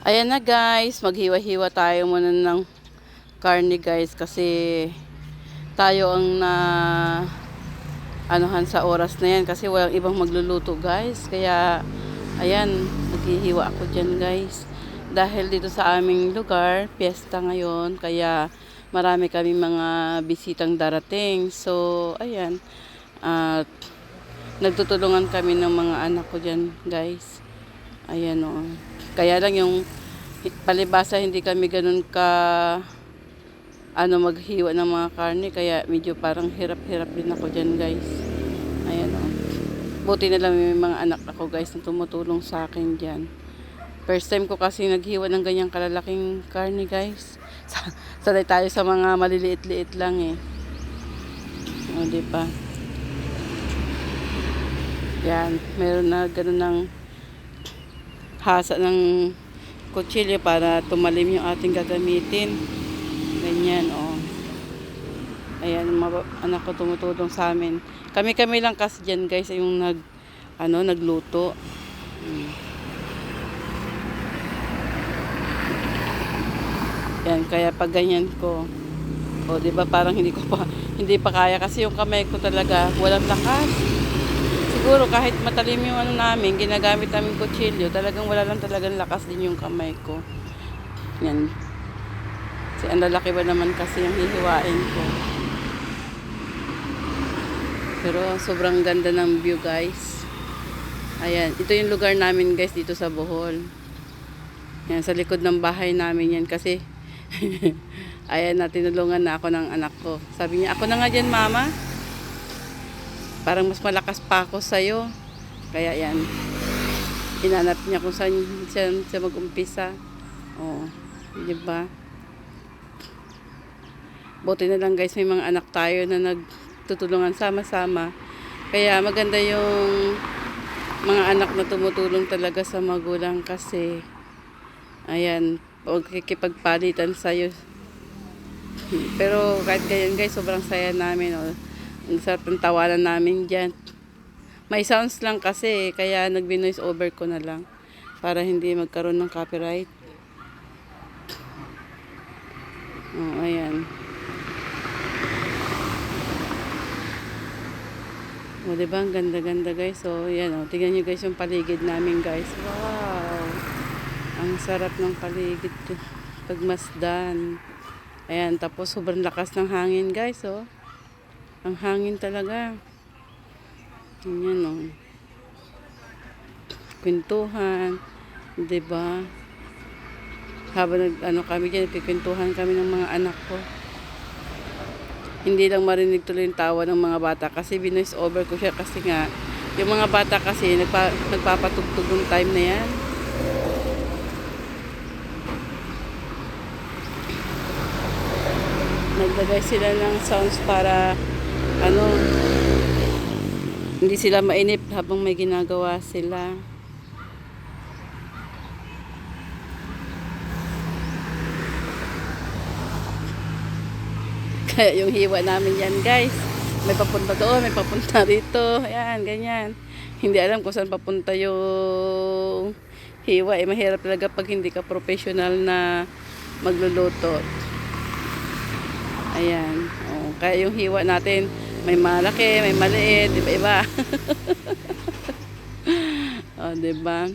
Ayan na guys, maghiwa-hiwa tayo muna ng karne guys kasi tayo ang na anuhan sa oras na yan kasi walang ibang magluluto guys. Kaya ayan, maghihiwa ako dyan guys. Dahil dito sa aming lugar, piyesta ngayon, kaya marami kami mga bisitang darating. So ayan, at nagtutulungan kami ng mga anak ko dyan guys. Ayan o. Kaya lang yung palibasa hindi kami ganun maghiwa ng mga karne, kaya medyo parang hirap-hirap din ako dyan guys. Ayan o. Buti na lang may mga anak ako guys na tumutulong sa akin dyan. First time ko kasi naghiwa ng ganyang kalalaking karne guys. Sanay tayo sa mga maliliit-liit lang eh. O diba? Yan, meron na ganun ng hasa ng kutsilyo para tumalim yung ating gagamitin. Ganyan, oh. Ayan, mga anak ko tumutulong sa amin. Kami-kami lang kasi dyan, guys, yung nagluto. Yan, kaya pag ganyan ko, oh, 'di ba, parang hindi pa kaya kasi yung kamay ko talaga walang lakas. Siguro kahit matalim yung namin, ginagamit namin kutsilyo, talagang wala lang talagang lakas din yung kamay ko. Yan. Kasi ang lalaki ba naman kasi yung hihiwain ko. Pero sobrang ganda ng view guys. Ayan, ito yung lugar namin guys dito sa Bohol. Yan, sa likod ng bahay namin yan kasi ayan, tinulungan na ako ng anak ko. Sabi niya, ako na nga dyan mama. Parang mas malakas pa ako sa'yo. Kaya yan, hinanap niya kung saan siya mag-umpisa. Oh, diba? Buti na lang guys, may mga anak tayo na nagtutulungan sama-sama. Kaya maganda yung mga anak na tumutulong talaga sa magulang kasi ayan, pagkikipagpalitan sa'yo. Pero kahit ganyan guys, sobrang saya namin. Oh. Ang sarap ng tawanan namin dyan. May sounds lang kasi, kaya nag-noise over ko na lang para hindi magkaroon ng copyright. Oh, ayan. O, diba? Ang ganda-ganda guys. So, yan o. Tingnan nyo guys yung paligid namin guys. Wow! Ang sarap ng paligid pagmasdan. Ayan. Tapos, sobrang lakas ng hangin guys. Oh. Ang hangin talaga. Yan o. Kwentuhan. Diba? Habang kami dyan, nagkikwentuhan kami ng mga anak ko. Hindi lang marinig tuloy yung tawa ng mga bata kasi binoise over ko siya kasi nga yung mga bata kasi nagpapatugtog yung time na yan. Naglagay sila ng sounds para hindi sila mainip habang may ginagawa sila. Kaya yung hiwa namin yan guys, may papunta doon, may papunta rito, ayan, ganyan. Hindi alam kung saan papunta yung hiwa. Mahirap talaga pag hindi ka professional na magluluto. Ayan, oh, kaya yung hiwa natin may malaki, may maliit, iba-iba. Oh, diba?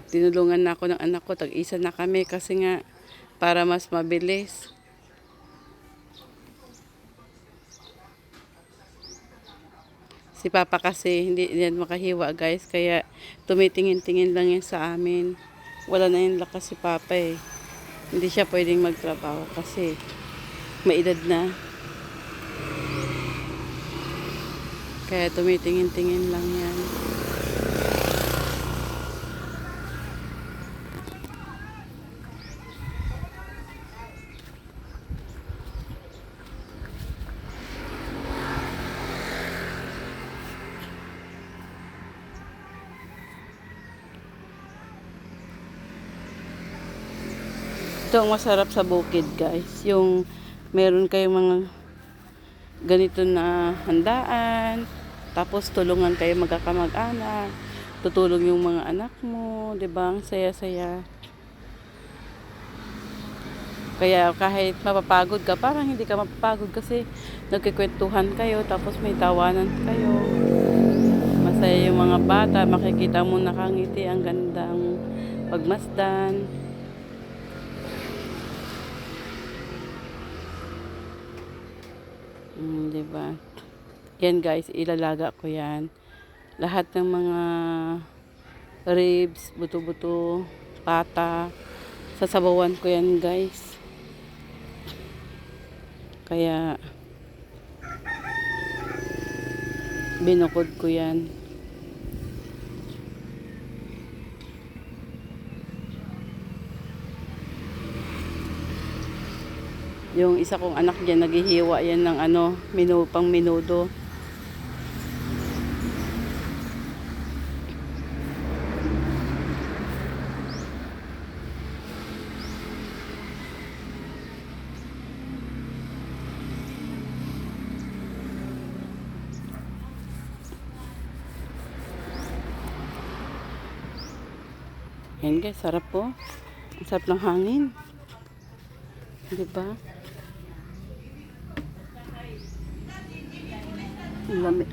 Tinulungan na ako ng anak ko, tag-isa na kami kasi nga para mas mabilis. Si Papa kasi hindi yan makahiwa guys, kaya tumitingin-tingin lang yan sa amin. Wala na yung lakas si Papa eh. Hindi siya pwedeng magtrabaho kasi may edad na. Kaya tumitingin-tingin lang yan. Ito ang masarap sa bukid guys, yung meron kayong mga ganito na handaan, Tapos tulungan kayo magkakamag-anak. Tutulong yung mga anak mo, 'di ba? Ang saya-saya. Kaya kahit mapapagod ka, parang hindi ka mapapagod kasi nagkikwentuhan kayo, tapos may tawanan kayo. Masaya yung mga bata, makikita mo nakangiti, ang gandang pagmasdan. Diba? Yan guys, ilalaga ko yan. Lahat ng mga ribs, buto-buto, pata, sasabawan ko yan guys. Kaya binukod ko yan. Yung isa kong anak dyan, naghihiwa yan ng pang minudo. Yan guys, sarap po. Ang sarap ng hangin. Diba? Ang lamig.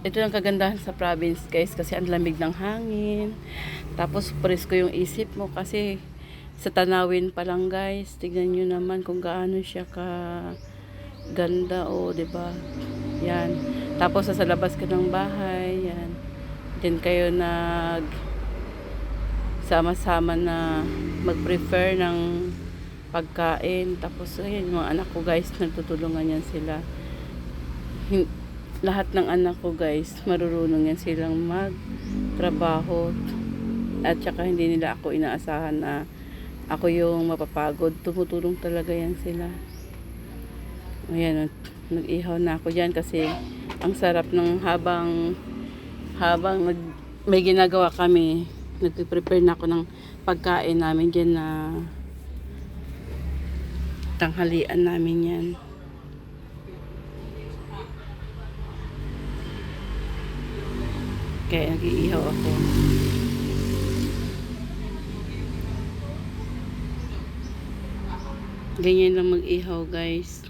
Ito ang kagandahan sa province guys, kasi ang lamig ng hangin. Tapos presko yung isip mo kasi sa tanawin pa lang guys. Tignan nyo naman kung gaano siya ka ganda, o diba? Yan. Tapos sa labas ka ng bahay, yan. Then kayo sama-sama na mag-prefer ng pagkain. Tapos ayun, mga anak ko guys, nagtutulungan yan sila. Lahat ng anak ko guys, marurunong yan silang magtrabaho. At saka hindi nila ako inaasahan na ako yung mapapagod. Tumutulong talaga yan sila. Ayan, nag-ihaw na ako dyan kasi ang sarap ng habang may ginagawa kami, nag-prepare na ako ng pagkain namin dyan na tanghalian namin yan. Kaya nag-iihaw ako. Ganyan lang mag-ihaw guys.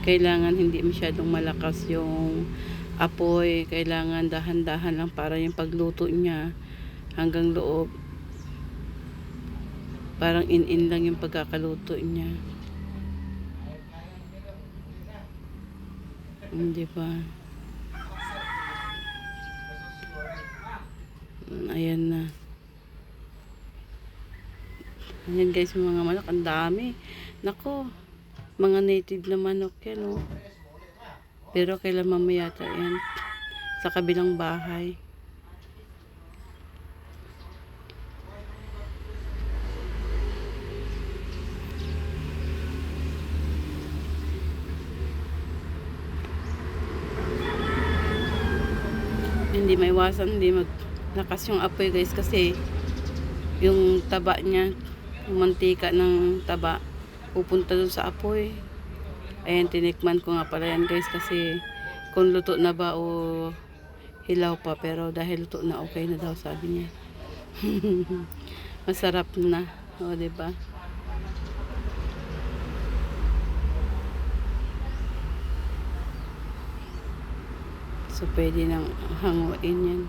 Kailangan hindi masyadong malakas yung apoy. Kailangan dahan-dahan lang para yung pagluto niya hanggang loob. Parang in-in lang yung pagkakaluto niya. Diba? Ayan na. Ayan guys, yung mga manok, ang dami. Nako, mga native na manok yan, oh. Pero kailan mamaya yan sa kabilang bahay. Hindi maiwasan, hindi maglakas yung apoy guys, kasi yung taba niya, yung mantika ng taba pupunta dun sa apoy. Ayan, tinikman ko nga pala yan guys, kasi kung luto na ba o hilaw pa, pero dahil luto na, okay na daw sabi niya. Masarap na, o diba? So pwede nang hanguin yan.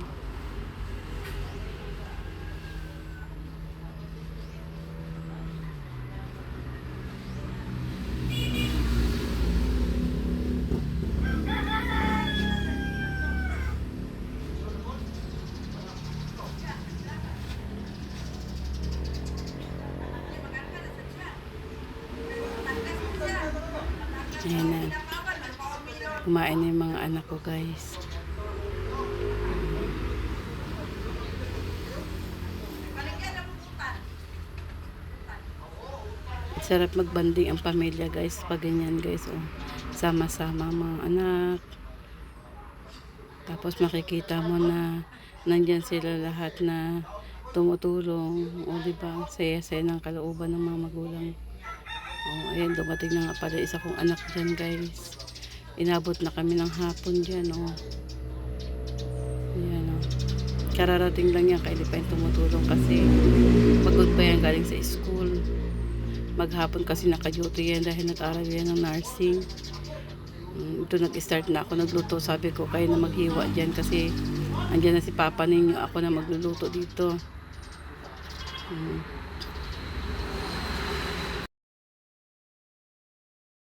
Ayan na. Kumain na yung mga anak ko guys. Sarap magbanding ang pamilya guys pag ganyan guys, oh. Sama-sama mga anak. Tapos makikita mo na nandyan sila lahat na tumutulong, o diba? Saya-saya ng kalooban ng mga magulang. Oh, ayan, dumating na nga pala isa kong anak dyan guys. Inabot na kami ng hapon dyan, oh. Ayan, oh. Kararating lang yan, kaya di pa yung tumutulong kasi pagod pa yan galing sa school. Maghapon kasi naka-duty yan dahil nag-aral yan ng nursing. Ito nag-start na ako nagluto. Sabi ko, kayo na maghiwa dyan kasi andyan na si Papa ninyo. Ako na magluluto dito.